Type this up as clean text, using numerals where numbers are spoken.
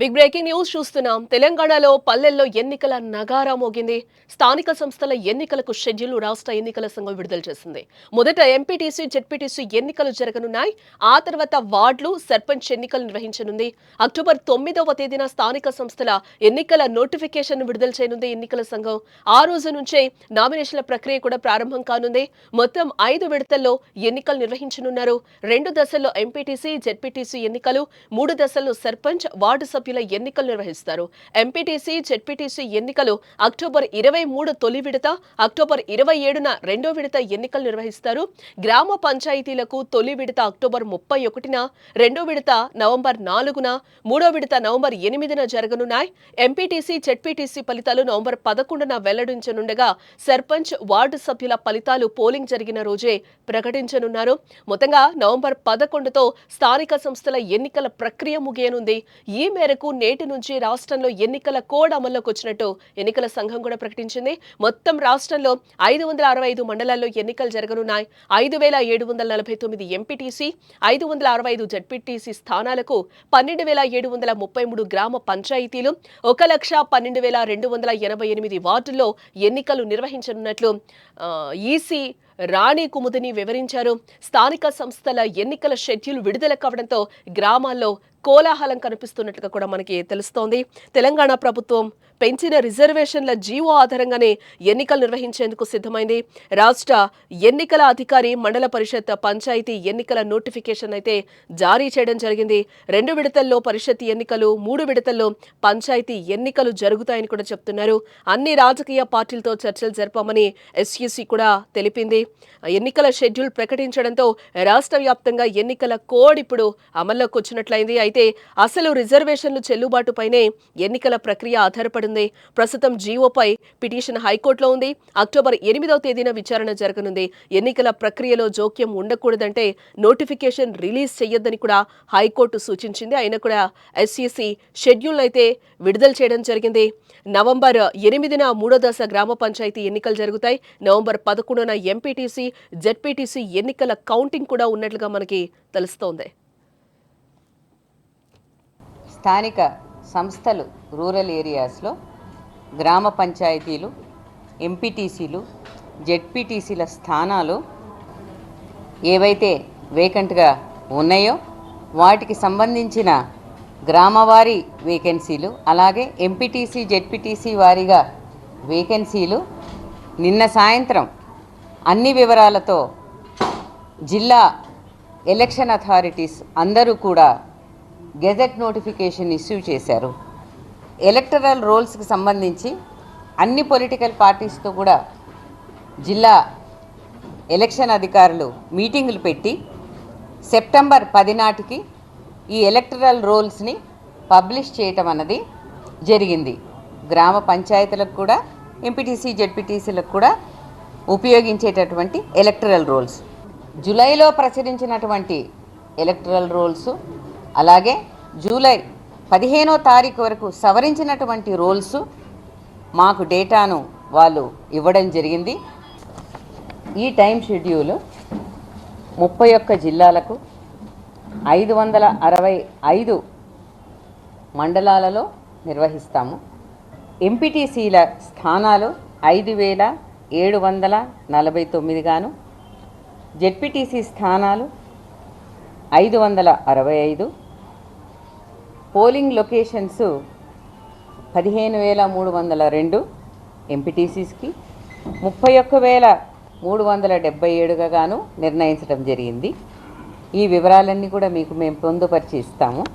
Big breaking news చూస్తున్నాం. తెలంగాణలో పల్లెల్లో ఎన్నికల నగారా మోగింది. స్థానిక సంస్థల ఎన్నికలకు షెడ్యూల్ రాష్ట్ర ఎన్నికల సంఘం విడుదల చేసింది. మొదట ఎంపీటీసీ, జెడ్పీటీసీ ఎన్నికలు జరగనున్నాయి. ఆ తర్వాత వార్డులు, సర్పంచ్ ఎన్నికలు నిర్వహించనుంది. అక్టోబర్ 9వ తేదీన స్థానిక సంస్థల ఎన్నికల నోటిఫికేషన్ విడుదల చేయనుంది ఎన్నికల సంఘం. ఆ రోజు నుంచే నామినేషన్ల ప్రక్రియ కూడా ప్రారంభం కానుంది. మొత్తం 5 విడతల్లో ఎన్నికలు నిర్వహించనున్నారు. 2 దశల్లో ఎంపీటీసీ, జెడ్పీటీసీ ఎన్నికలు, 3 దశల్లో సర్పంచ్, వార్డు సభ్యుల ఎన్నికలు నిర్వహిస్తారు. ఎంపీటీసీ, జెడ్పీటీసీ ఎన్నికలు అక్టోబర్ 23 తొలి విడత, అక్టోబర్ 27న రెండో విడత ఎన్నికలు నిర్వహిస్తారు. గ్రామ పంచాయతీలకు తొలి విడత అక్టోబర్ 31న, రెండో విడత నవంబర్ 4న, మూడో విడత నవంబర్ 8న జరగనున్నాయి. ఎంపీటీసీ, జెడ్పీటీసీ ఫలితాలు నవంబర్ 11న వెల్లడించనుండగా సర్పంచ్, వార్డు సభ్యుల ఫలితాలు పోలింగ్ జరిగిన రోజే ప్రకటించనున్నారు. మొత్తంగా నవంబర్ 11తో స్థానిక సంస్థల ఎన్నికల ప్రక్రియ ముగియనుంది. ఈ మేరకు నేటి నుంచి రాష్ట్రంలో ఎన్నికల కోడ్ అమల్లోకి వచ్చినట్టు ఎన్నికల సంఘం కూడా ప్రకటించింది. మొత్తం రాష్ట్రంలో 565 మండలాల్లో ఎన్నికలు జరగనున్నాయి. 5749 ఎంపీటీసీ, 565 జెడ్పీటీసీ స్థానాలకు 12733 గ్రామ పంచాయతీలు, 1,12,288 వార్డుల్లో ఎన్నికలు నిర్వహించనున్నట్లు ఈసీ రాణి కుముదిని వివరించారు. స్థానిక సంస్థల ఎన్నికల షెడ్యూల్ విడుదల కావడంతో గ్రామాల్లో కోలాహలం కనిపిస్తున్నట్లుగా కూడా మనకి తెలుస్తోంది. తెలంగాణ ప్రభుత్వం పెంచిన రిజర్వేషన్ల జీవో ఆధారంగానే ఎన్నికలు నిర్వహించేందుకు సిద్ధమైంది. రాష్ట్ర ఎన్నికల అధికారి మండల పరిషత్, పంచాయతీ ఎన్నికల నోటిఫికేషన్ అయితే జారీ చేయడం జరిగింది. 2 విడతల్లో పరిషత్ ఎన్నికలు, 3 విడతల్లో పంచాయతీ ఎన్నికలు జరుగుతాయని కూడా చెప్తున్నారు. అన్ని రాజకీయ పార్టీలతో చర్చలు జరపమని ఎస్ఈసీ కూడా తెలిపింది. ఎన్నికల షెడ్యూల్ ప్రకటించడంతో రాష్ట్ర వ్యాప్తంగా ఎన్నికల కోడ్ ఇప్పుడు అమల్లోకి వచ్చినట్లయింది. అయితే అసలు రిజర్వేషన్లు చెల్లుబాటుపైనే ఎన్నికల ప్రక్రియ ఆధారపడింది. ప్రస్తుతం జీవోపై పిటిషన్ హైకోర్టులో ఉంది. అక్టోబర్ 8వ తేదీన విచారణ జరగనుంది. ఎన్నికల ప్రక్రియలో జోక్యం ఉండకూడదంటే నోటిఫికేషన్ రిలీజ్ చేయొద్దని కూడా హైకోర్టు సూచించింది. అయినా కూడా ఎస్ఈసీ షెడ్యూల్ అయితే విడుదల చేయడం జరిగింది. నవంబర్ 8న 3వ దశ గ్రామ పంచాయతీ ఎన్నికలు జరుగుతాయి. నవంబర్ 11న ఎంపీటీసీ, జెడ్పీటీసీ ఎన్నికల కౌంటింగ్ కూడా ఉన్నట్లుగా మనకి తెలుస్తోంది. స్థానిక సంస్థలు రూరల్ ఏరియాస్లో గ్రామ పంచాయతీలు, ఎంపీటీసీలు, జెడ్పీటీసీల స్థానాలు ఏవైతే వేకెంట్గా ఉన్నాయో వాటికి సంబంధించిన గ్రామవారీ వేకెన్సీలు, అలాగే ఎంపీటీసీ, జెడ్పీటీసీ వారీగా వేకెన్సీలు నిన్న సాయంత్రం అన్ని వివరాలతో జిల్లా ఎలక్షన్ అథారిటీస్ అందరూ కూడా గెజెట్ నోటిఫికేషన్ ఇష్యూ చేశారు. ఎలక్టరల్ రోల్స్కి సంబంధించి అన్ని పొలిటికల్ పార్టీస్తో కూడా జిల్లా ఎలక్షన్ అధికారులు మీటింగులు పెట్టి సెప్టెంబర్ 10 నాటికి ఈ ఎలక్టరల్ రోల్స్ని పబ్లిష్ చేయటం అన్నది జరిగింది. గ్రామ పంచాయతీలకు కూడా, ఎంపీటీసీ, జెడ్పీటీసీలకు కూడా ఉపయోగించేటటువంటి ఎలక్టరల్ రోల్స్, జూలైలో ప్రచురించినటువంటి ఎలక్టరల్ రోల్స్, అలాగే జూలై 15వ తారీఖు వరకు సవరించినటువంటి రోల్స్ మాకు డేటాను వాళ్ళు ఇవ్వడం జరిగింది. ఈ టైం షెడ్యూలు 31 జిల్లాలకు 565 మండలాలలో నిర్వహిస్తాము. ఎంపీటీసీల స్థానాలు 5749 గాను, జెడ్పీటీసీ స్థానాలు 565, పోలింగ్ లొకేషన్స్ 15,302 ఎంపీటీసీస్కి, 31,377గా గాను నిర్ణయించడం జరిగింది. ఈ వివరాలన్నీ కూడా మీకు మేము పొందుపరిచి ఇస్తాము.